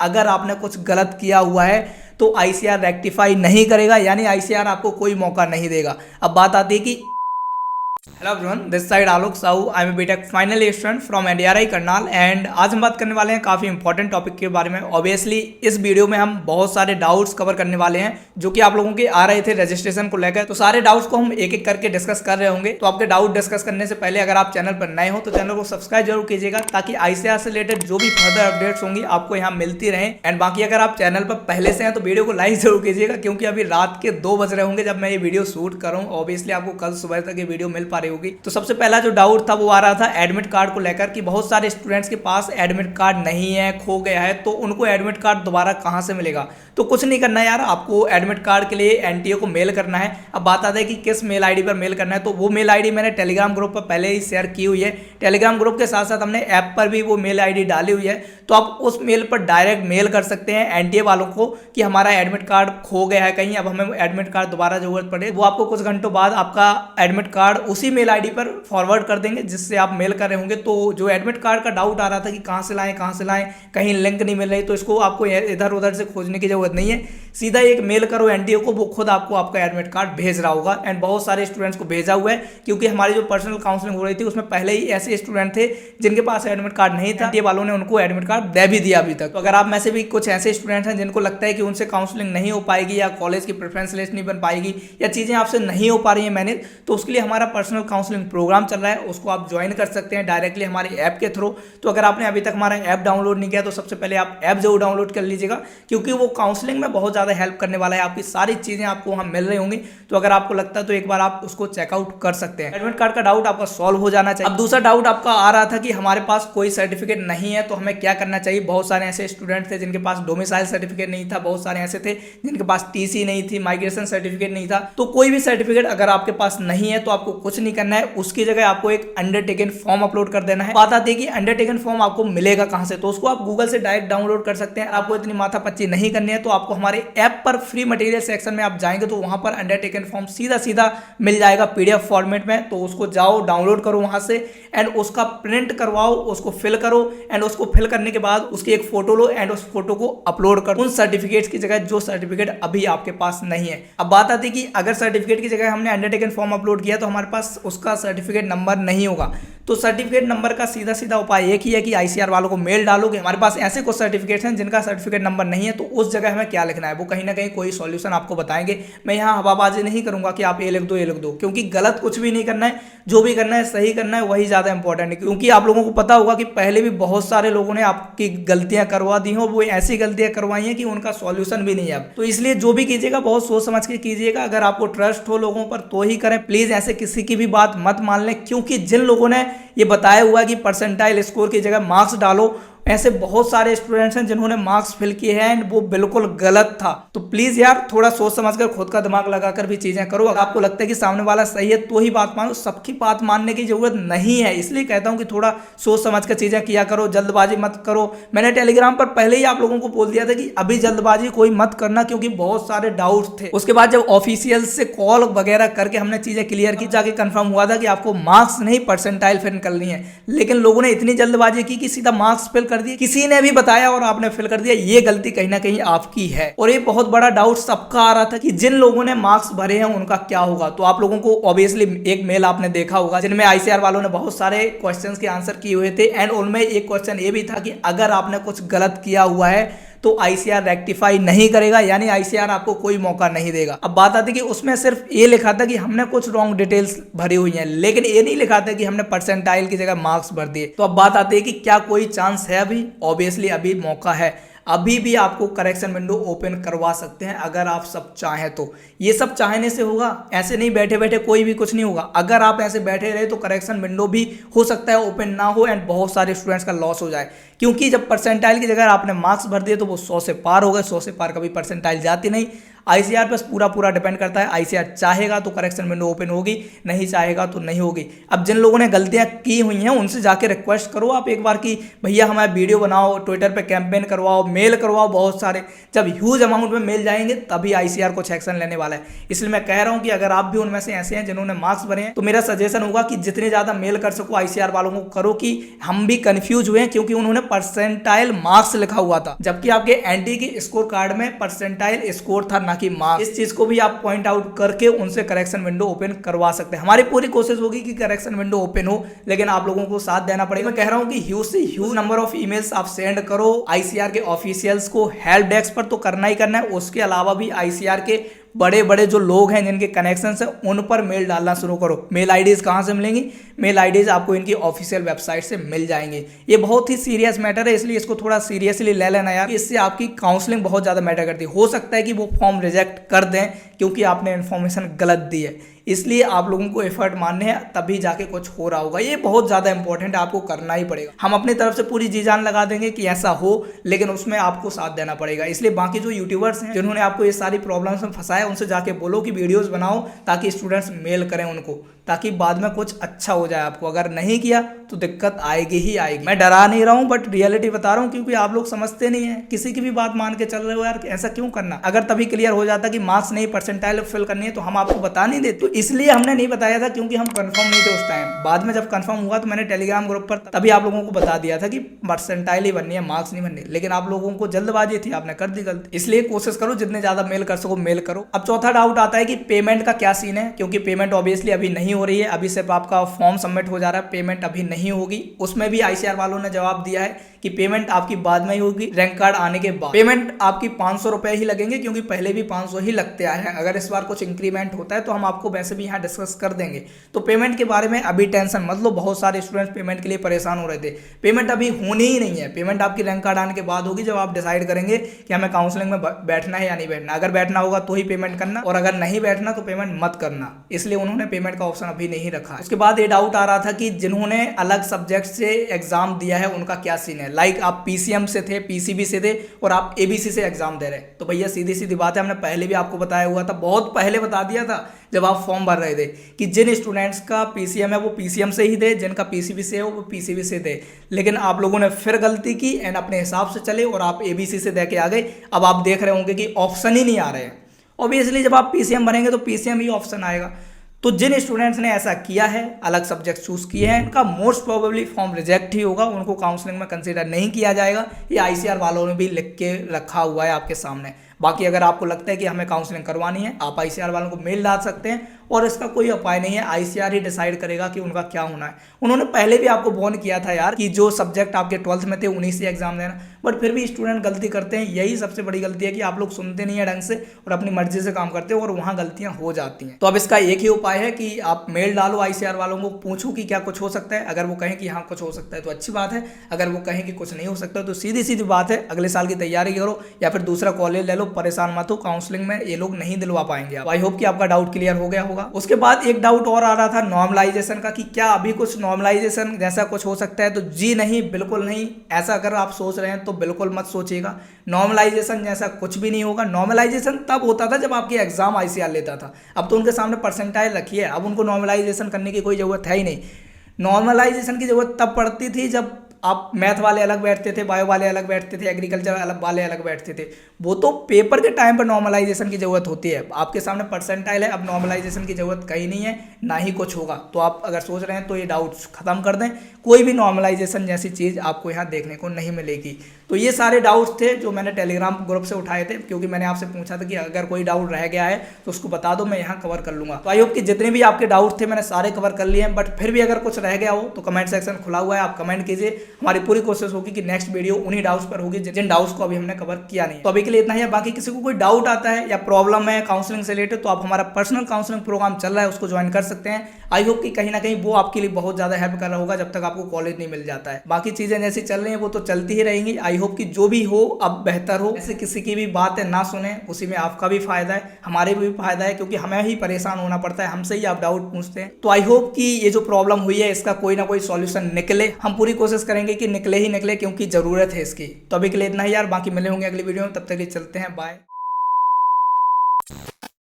अगर आपने कुछ गलत किया हुआ है तो आईसीआर रेक्टिफाई नहीं करेगा, यानी आईसीआर आपको कोई मौका नहीं देगा। अब बात आती है कि hello everyone, this side Alok Sahu, I am BTech final year student from NDRI Karnal. And आज हम बात करने वाले हैं काफ़ी इंपॉर्टेंट टॉपिक के बारे में। ऑब्वियसली इस वीडियो में हम बहुत सारे डाउट्स कवर करने वाले हैं जो कि आप लोगों के आ रहे थे रजिस्ट्रेशन को लेकर। तो सारे डाउट्स को हम एक एक करके डिस्कस कर रहे होंगे। तो आपके डाउट डिस्कस करने से पहले अगर आप चैनल पर नए हो तो चैनल को सब्सक्राइब जरूर कीजिएगा, ताकि आईसीआर से रिलेटेड जो भी फर्दर अपडेट्स होंगी आपको यहाँ मिलती रहे। एंड बाकी अगर आप चैनल पर पहले से हैं तो वीडियो को लाइक जरूर कीजिएगा, क्योंकि अभी रात के 2 बज रहे होंगे जब मैं ये वीडियो शूट करूँ। ऑब्वियसली आपको कल सुबह तक ये वीडियो मिल पा रही होगी। तो सबसे पहला जो डाउट था वो आ रहा था एडमिट कार्ड को लेकर कि बहुत सारे स्टूडेंट्स के पास एडमिट कार्ड नहीं है, खो गया है, तो उनको एडमिट कार्ड दोबारा कहां से मिलेगा। तो कुछ नहीं करना है यार, आपको एडमिट कार्ड के लिए एनटीए को मेल करना है। अब बात आता है कि किस मेल आईडी पर मेल करना है, तो वो मेल आईडी मैंने टेलीग्राम ग्रुप पर पहले ही शेयर की हुई है। टेलीग्राम ग्रुप के साथ साथ हमने ऐप पर भी वो मेल आईडी डाली हुई है। तो आप उस मेल पर डायरेक्ट मेल कर सकते हैं एनटीए वालों को कि हमारा एडमिट कार्ड खो गया है कहीं, अब हमें एडमिट कार्ड दोबारा जरूरत पड़े। वो आपको कुछ घंटों बाद आपका एडमिट कार्ड उसी मेल आईडी पर फॉरवर्ड कर देंगे जिससे आप मेल कर रहे होंगे। तो जो एडमिट कार्ड का डाउट आ रहा था कि कहाँ से लाएं, कहीं लिंक नहीं मिल रही, तो इसको आपको इधर उधर से खोजने की जरूरत नहीं है। सीधा एक मेल करो एनटीए को, वो खुद आपको आपका एडमिट कार्ड भेज रहा होगा। एंड बहुत सारे स्टूडेंट्स को भेजा हुआ है, क्योंकि हमारी जो पर्सनल काउंसलिंग हो रही थी उसमें पहले ही ऐसे स्टूडेंट थे जिनके पास एडमिट कार्ड नहीं था। एनटीए वालों ने उनको एडमिट कार्ड दे भी दिया अभी तक। तो अगर आप में से भी कुछ ऐसे स्टूडेंट हैं जिनको लगता है कि उनसे काउंसलिंग नहीं हो पाएगी, या कॉलेज की प्रेफरेंस लिस्ट नहीं बन पाएगी, या चीजें आपसे नहीं हो पा रही है मैनेज, तो उसके लिए हमारा पर्सनल काउंसलिंग प्रोग्राम चल रहा है। उसको आप ज्वाइन कर सकते हैं डायरेक्टली हमारे ऐप के थ्रू। तो अगर आपने अभी तक हमारा ऐप डाउनलोड नहीं किया तो सबसे पहले आप ऐप जरूर डाउनलोड कर लीजिएगा, क्योंकि वो काउंसलिंग में बहुत ज़्यादा हेल्प करने वाला है। आपकी सारी चीज़ें आपको वहाँ मिल रही होंगी। तो अगर आपको लगता है तो एक बार आप उसको चेकआउट कर सकते हैं। एडमिट कार्ड का डाउट आपका सॉल्व हो जाना चाहिए। अब दूसरा डाउट आपका आ रहा था कि हमारे पास कोई सर्टिफिकेट नहीं है तो हमें क्या करना चाहिए। बहुत सारे ऐसे स्टूडेंट थे जिनके पास डोमिसाइल सर्टिफिकेट नहीं था, बहुत सारे ऐसे थे जिनके पास टीसी नहीं थी, माइग्रेशन सर्टिफिकेट नहीं था। तो कोई भी सर्टिफिकेट अगर आपके पास नहीं है तो आपको कुछ नहीं करना है, उसकी जगह आपको एक अंडरटेकन फॉर्म अपलोड कर देना है। बात आती है कि अंडरटेकन फॉर्म आपको मिलेगा कहां से, तो उसको आप गूगल से डायरेक्ट डाउनलोड कर सकते हैं। आपको इतनी माथापच्ची नहीं करनी है तो आपको हमारे ऐप पर फ्री मटेरियल सेक्शन में आप जाएंगे तो वहां पर अंडरटेकन फॉर्म सीधा सीधा मिल जाएगा पीडीएफ फॉर्मेट में। तो उसको जाओ डाउनलोड करो वहां से, एंड उसका प्रिंट करवाओ, उसको फिल करो, एंड उसको फिल करने के बाद उसकी एक फोटो लो एंड उस फोटो को अपलोड करो उन सर्टिफिकेट्स की जगह जो सर्टिफिकेट अभी आपके पास नहीं है। अब बात आती है कि अगर सर्टिफिकेट की जगह हमने अंडरटेकन फॉर्म अपलोड किया तो हमारे पास उसका सर्टिफिकेट नंबर नहीं होगा। तो सर्टिफिकेट नंबर का सीधा सीधा उपाय एक ही है कि आईसीआर वालों को मेल डालो कि हमारे पास ऐसे कुछ सर्टिफिकेट्स हैं जिनका सर्टिफिकेट नंबर नहीं है। तो उस जगह हमें क्या लिखना है, वो कहीं ना कहीं कोई सॉल्यूशन आपको बताएंगे। मैं यहाँ हवाबाजी नहीं करूंगा कि आप ये लिख दो, क्योंकि गलत कुछ भी नहीं करना है। जो भी करना है सही करना है, वही ज्यादा इंपॉर्टेंट है। क्योंकि आप लोगों को पता होगा कि पहले भी बहुत सारे लोगों ने आपकी गलतियां करवा दी हो, वो ऐसी गलतियां करवाई हैं कि उनका सॉल्यूशन भी नहीं है। तो इसलिए जो भी कीजिएगा बहुत सोच समझ के कीजिएगा। अगर आपको ट्रस्ट हो लोगों पर तो ही करें, प्लीज ऐसे किसी की भी बात मत मान लें, क्योंकि जिन लोगों ने ये बताया हुआ है कि परसेंटाइल स्कोर की जगह मार्क्स डालो, ऐसे बहुत सारे स्टूडेंट्स हैं जिन्होंने मार्क्स फिल किए हैं एंड वो बिल्कुल गलत था। तो प्लीज यार थोड़ा सोच समझकर खुद का दिमाग लगाकर भी चीजें करो। अगर आपको लगता है कि सामने वाला सही है तो ही बात मानो, सबकी बात मानने की जरूरत नहीं है। इसलिए कहता हूं कि थोड़ा सोच समझकर चीजें किया करो, जल्दबाजी मत करो। मैंने टेलीग्राम पर पहले ही आप लोगों को बोल दिया था कि अभी जल्दबाजी कोई मत करना, क्योंकि बहुत सारे डाउट्स थे। उसके बाद जब ऑफिशियल से कॉल वगैरह करके हमने चीजें क्लियर की, जाके कंफर्म हुआ था कि आपको मार्क्स नहीं परसेंटाइल फिल करनी है। लेकिन लोगों ने इतनी जल्दबाजी की कि सीधा मार्क्स फिल कर दिए, किसी ने भी बताया और आपने फिल कर दिया। ये गलती कहीं ना कहीं आपकी है। और ये बहुत बड़ा डाउट सबका आ रहा था कि जिन लोगों ने मार्क्स भरे हैं उनका क्या होगा। तो आप लोगों को ऑब्वियसली एक मेल आपने देखा होगा जिनमें आईसीआर वालों ने बहुत सारे क्वेश्चंस के आंसर किए हुए थे। एंड उनमें एक क्वेश्चन ये भी था कि अगर आपने कुछ गलत किया हुआ है तो आईसीआर रेक्टिफाई नहीं करेगा, यानी आईसीआर आपको कोई मौका नहीं देगा। अब बात आती है कि उसमें सिर्फ ये लिखा था कि हमने कुछ रॉन्ग डिटेल्स भरी हुई हैं, लेकिन ये नहीं लिखा था कि हमने परसेंटाइल की जगह मार्क्स भर दिए। तो अब बात आती है कि क्या कोई चांस है अभी। ऑब्वियसली अभी मौका है, अभी भी आपको करेक्शन विंडो ओपन करवा सकते हैं अगर आप सब चाहें तो। ये सब चाहने से होगा, ऐसे नहीं बैठे बैठे कोई भी कुछ नहीं होगा। अगर आप ऐसे बैठे रहे तो करेक्शन विंडो भी हो सकता है ओपन ना हो एंड बहुत सारे स्टूडेंट्स का लॉस हो जाए। क्योंकि जब परसेंटाइल की जगह आपने मार्क्स भर दिए तो वो 100 से पार हो गए। 100 से पार कभी परसेंटाइल जाती नहीं। आईसीआर पर पूरा डिपेंड करता है। आईसीआर चाहेगा तो करेक्शन विंडो ओपन होगी, नहीं चाहेगा तो नहीं होगी। अब जिन लोगों ने गलतियां की हुई हैं उनसे जाके रिक्वेस्ट करो आप एक बार कि भैया हमारा वीडियो बनाओ, ट्विटर पे कैंपेन करवाओ, मेल करवाओ बहुत सारे। जब ह्यूज अमाउंट में मेल जाएंगे तभी आईसीआर कुछ एक्शन लेने वाला है। इसलिए मैं कह रहा हूं कि अगर आप भी उनमें से ऐसे हैं जिन्होंने मार्क्स भरे हैं तो मेरा सजेशन होगा कि जितने ज्यादा मेल कर सको आईसीआर वालों को करो, कि हम भी कंफ्यूज हुए क्योंकि उन्होंने परसेंटाइल मार्क्स लिखा हुआ था, जबकि आपके एनटी की स्कोर कार्ड में परसेंटाइल स्कोर था ना कि मार्क्स। इस चीज को भी आप पॉइंट आउट करके उनसे करेक्शन विंडो ओपन करवा सकते हैं। हमारी पूरी कोशिश होगी कि करेक्शन विंडो ओपन हो, लेकिन आप लोगों को साथ देना पड़ेगा। मैं कह रहा हूं कि ह्यूज से ह्यूज नंबर ऑफ ईमेल्स आप सेंड करो आईसीआर के ऑफिशियल्स को। हेल्प डेस्क पर तो करना ही करना है, उसके अलावा भी आईसीआर के बड़े बड़े जो लोग हैं जिनके कनेक्शन है उन पर मेल डालना शुरू करो। मेल आईडीज कहाँ से मिलेंगी? मेल आईडीज आपको इनकी ऑफिशियल वेबसाइट से मिल जाएंगे। ये बहुत ही सीरियस मैटर है, इसलिए इसको थोड़ा सीरियसली ले लेना यार। इससे आपकी काउंसलिंग बहुत ज़्यादा मैटर करती है। हो सकता है कि वो फॉर्म रिजेक्ट कर दें क्योंकि आपने इन्फॉर्मेशन गलत दी है, इसलिए आप लोगों को एफर्ट मानने हैं तभी जाके कुछ हो रहा होगा। ये बहुत ज़्यादा इंपॉर्टेंट है, आपको करना ही पड़ेगा। हम अपनी तरफ से पूरी जी जान लगा देंगे कि ऐसा हो, लेकिन उसमें आपको साथ देना पड़ेगा। इसलिए बाकी जो यूट्यूबर्स हैं जिन्होंने आपको ये सारी प्रॉब्लम्स में फंसाया, उनसे जाके बोलो कि वीडियोस बनाओ ताकि स्टूडेंट्स मेल करें उनको, ताकि बाद में कुछ अच्छा हो जाए आपको। अगर नहीं किया तो दिक्कत आएगी ही आएगी। मैं डरा नहीं रहा हूँ, बट रियलिटी बता रहा हूँ, क्योंकि आप लोग समझते नहीं है, किसी की भी बात मान के चल रहे हो यार, ऐसा क्यों करना। अगर तभी क्लियर हो जाता कि मार्क्स नहीं परसेंटाइल फिल करनी है तो हम आपको बता नहीं देते। तो इसलिए हमने नहीं बताया था क्योंकि हम कंफर्म नहीं थे उस टाइम। बाद में जब कंफर्म हुआ तो मैंने टेलीग्राम ग्रुप पर तभी आप लोगों को बता दिया था कि परसेंटाइल ही बननी है, मार्क्स नहीं बननी। लेकिन आप लोगों को जल्दबाजी थी, आपने कर दी गलती। इसलिए कोशिश करो जितने ज्यादा मेल कर सको मेल करो। अब चौथा डाउट आता है कि पेमेंट का क्या सीन है, क्योंकि पेमेंट ऑब्वियसली अभी नहीं हो रही है, अभी सिर्फ आपका फॉर्म सबमिट हो जा रहा है, पेमेंट अभी नहीं होगी। उसमें भी आईसीआर वालों ने जवाब दिया है कि पेमेंट आपकी बाद में ही होगी, रैंक कार्ड आने के बाद। पेमेंट आपकी 500 रुपए ही लगेंगे, क्योंकि पहले भी 500 ही लगते आए हैं। अगर इस बार कुछ इंक्रीमेंट होता है तो हम आपको वैसे भी यहाँ डिस्कस कर देंगे। तो पेमेंट के बारे में अभी टेंशन मत लो। बहुत सारे स्टूडेंट्स पेमेंट के लिए परेशान हो रहे थे। पेमेंट अभी होनी ही नहीं है, पेमेंट आपकी रैंक कार्ड आने के बाद होगी, जब आप डिसाइड करेंगे कि हमें काउंसलिंग में बैठना है या नहीं बैठना। अगर बैठना होगा तो ही पेमेंट करना, और अगर नहीं बैठना तो पेमेंट मत करना। इसलिए उन्होंने पेमेंट का ऑप्शन अभी नहीं रखा। उसके बाद ये डाउट आ रहा था कि जिन्होंने अलग सब्जेक्ट से एग्जाम दिया है उनका क्या सीन है। लाइक आप पीसीएम से थे, पीसीबी से थे और आप एबीसी से एग्जाम दे रहे। तो भैया सीधी सीधी बात है, हमने पहले भी आपको बताया हुआ था, बहुत पहले बता दिया था जब आप फॉर्म भर रहे थे, कि जिन स्टूडेंट्स का पीसीएम है वो पीसीएम से ही थे, जिनका पीसीबी से है वो पीसीबी से थे। लेकिन आप लोगों ने फिर गलती की एंड अपने हिसाब से चले और आप एबीसी से दे के आ गए। अब आप देख रहे होंगे कि ऑप्शन ही नहीं आ रहे हैं। ऑब्वियसली जब आप पीसीएम भरेंगे तो पीसीएम ही ऑप्शन आएगा। तो जिन स्टूडेंट्स ने ऐसा किया है, अलग सब्जेक्ट चूज किए हैं, उनका मोस्ट प्रोबेबली फॉर्म रिजेक्ट ही होगा, उनको काउंसलिंग में कंसीडर नहीं किया जाएगा। ये आईसीआर वालों ने भी लिख के रखा हुआ है आपके सामने। बाकी अगर आपको लगता है कि हमें काउंसलिंग करवानी है, आप आईसीआर वालों को मेल डाल सकते हैं, और इसका कोई उपाय नहीं है, आईसीआर ही डिसाइड करेगा कि उनका क्या होना है। उन्होंने पहले भी आपको वार्न किया था यार कि जो सब्जेक्ट आपके 12th में थे उन्हीं से एग्जाम देना, बट फिर भी स्टूडेंट गलती करते हैं। यही सबसे बड़ी गलती है कि आप लोग सुनते नहीं है ढंग से और अपनी मर्जी से काम करते हो, और वहाँ गलतियाँ हो जाती हैं। तो अब इसका एक ही उपाय है कि आप मेल डालो आईसीआर वालों को, पूछो कि क्या कुछ हो सकता है। अगर वो कहें कि हाँ कुछ हो सकता है तो अच्छी बात है, अगर वो कहें कि कुछ नहीं हो सकता तो सीधी सीधी बात है, अगले साल की तैयारी करो या फिर दूसरा कॉलेज ले लो, परेशान मत हो। काउंसलिंग में ये लोग नहीं दिलवा पाएंगे। आई होप कि आपका डाउट क्लियर हो गया होगा। उसके बाद एक डाउट और आ रहा था नॉर्मलाइजेशन का, कि क्या अभी कुछ नॉर्मलाइजेशन जैसा कुछ हो सकता है। तो जी नहीं, बिल्कुल नहीं। ऐसा अगर आप सोच रहे हैं तो बिल्कुल मत सोचिएगा। नॉर्मलाइजेशन जैसा कुछ भी नहीं होगा। नॉर्मलाइजेशन तब होता था जब आपके एग्जाम आईसीआर लेता था। अब तो उनके सामने परसेंटाइल रखी है, अब उनको नॉर्मलाइजेशन करने की कोई जरूरत है ही नहीं। नॉर्मलाइजेशन की जरूरत तब पड़ती थी जब आप मैथ वाले अलग बैठते थे, बायो वाले अलग बैठते थे, एग्रीकल्चर वाले अलग बैठते थे। वो तो पेपर के टाइम पर नॉर्मलाइजेशन की जरूरत होती है। आपके सामने परसेंटाइल है, अब नॉर्मलाइजेशन की जरूरत कहीं नहीं है, ना ही कुछ होगा। तो आप अगर सोच रहे हैं तो ये डाउट्स खत्म कर दें। कोई भी नॉर्मलाइजेशन जैसी चीज़ आपको यहाँ देखने को नहीं मिलेगी। तो ये सारे डाउट्स थे जो मैंने टेलीग्राम ग्रुप से उठाए थे, क्योंकि मैंने आपसे पूछा था कि अगर कोई डाउट रह गया है तो उसको बता दो, मैं यहाँ कवर कर लूँगा। तो आई होप कि जितने भी आपके डाउट थे मैंने सारे कवर कर लिए हैं। बट फिर भी अगर कुछ रह गया हो तो कमेंट सेक्शन खुला हुआ है, आप कमेंट कीजिए। हमारी पूरी कोशिश होगी कि नेक्स्ट वीडियो उन्हीं डाउट्स पर होगी जिन डाउट्स को अभी हमने कवर किया नहीं है। तो अभी के लिए इतना ही है। बाकी किसी को कोई डाउट आता है या प्रॉब्लम है काउंसलिंग से रिलेटेड, तो आप हमारा पर्सनल काउंसलिंग प्रोग्राम चल रहा है, उसको ज्वाइन कर सकते हैं। आई होप कि कहीं ना कहीं वो आपके लिए बहुत ज्यादा हेल्प कर रहा होगा जब तक आपको कॉलेज नहीं मिल जाता है। बाकी चीजें जैसी चल रही हैं वो तो चलती ही रहेंगी। आई होप कि जो भी हो अब बेहतर हो। ऐसे किसी की भी बातें ना सुने, उसी में आपका भी फायदा है, हमारे भी फायदा है, क्योंकि हमें ही परेशान होना पड़ता है, हमसे ही आप डाउट पूछते हैं। तो आई होप कि ये जो प्रॉब्लम हुई है इसका कोई ना कोई सॉल्यूशन निकले। हम पूरी कोशिश करेंगे कि निकले ही निकले, क्योंकि जरूरत है इसकी। तो अभी के लिए इतना ही यार, बाकी मिले होंगे अगली वीडियो में, तब तक के लिए चलते हैं, बाय।